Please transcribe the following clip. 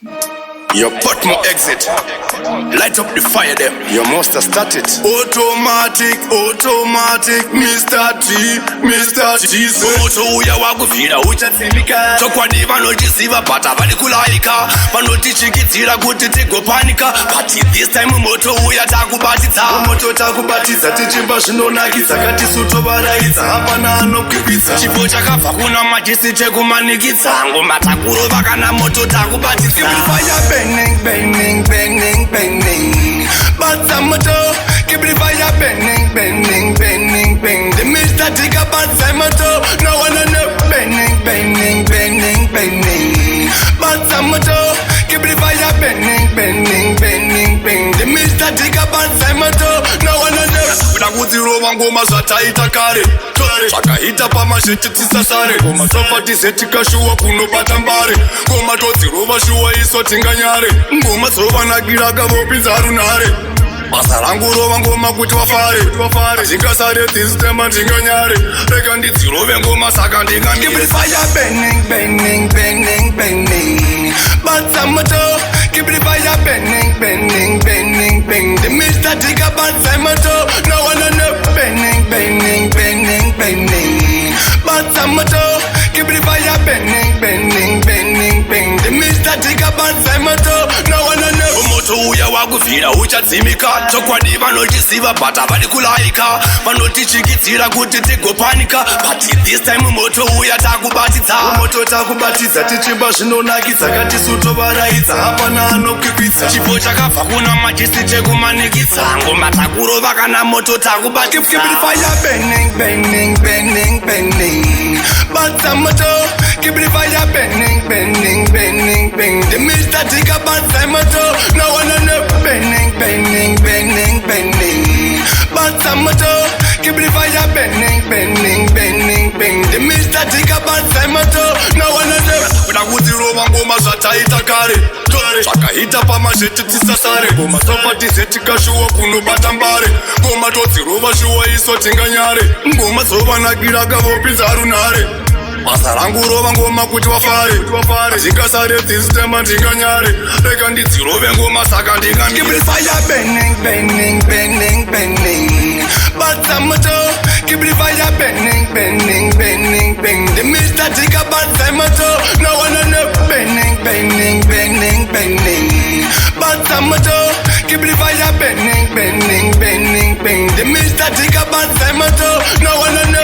You put my exit. Light up the fire them. You must have started. Automatic, Mr. T. Moto uya wakufira uchasimika. Chokwa diva nojisiva pata valikulaika. Panotichikitira kuti tigopanika. But this time moto uya takubatisa. Moto takubatisa tichimba zvinonakisa. Kati suto varaidza hapana anokwikisa. Chipo chakafa kuna majisi chekumanikisa. Ngoma takurova kana moto takubatisa. Fire bending. But some motor, keep the fire bending. The Mr. Tigger, but some motor, no one on the bending. But some motor, keep the fire bending. The Mr. Tigger, but some motor, no one on the. Kuzirova ngoma zvataita kare zvakaita pamazvetitisa sare ngoma sofatishetika shuwa kunobata mbare ngoma todzirova shuwa iso tinganyare ngoma dzovanakira kavopinza runare basa rangu rova ngoma kuti wafare zvikasare tisitema ndinganyare rega ndidzirove ngoma saka ndingamire but some motor keep the fire bending. The Mr. Tigger, but some motor, no one on the bending. But some motor, keep the fire bending. The Mr. Tigger, but some motor, no one on the moto uya wakufira uchatsimika. Chokwa diva nojisiva pata valikulaika. Panotichikitira kuti tigopanika. But this time moto uya takubatisa. Moto takubatisa tichimba zvinonakisa. Kati suto varaidza hapana anokwikisa. Chipo chakafa kuna majisi chekumanikisa. Ngoma takurova kana moto takubatisa. Keep the fire bending. But some motor, keep the fire bending. The Mr. Tigger, but some motor, no one on the bending. But some motor, keep the fire bending. The Mr. Tigger, but some motor, no one on the. Kuzirova ngoma zvataita kare zvakaita pamazvetitisa sare ngoma sofatishetika shuwa kunobata mbare ngoma todzirova shuwa iso tinganyare ngoma dzovanakira kavopinza runare basa rangu rova ngoma kuti wafare zvikasare tisitema ndinganyare rega ndidzirove ngoma saka ndingamire but some motor keep the fire bending. The Mr. Tigger, but some motor, no one on the bending. But some motor keep the fire bending. The Mr. Tigger, but some motor, no one on the.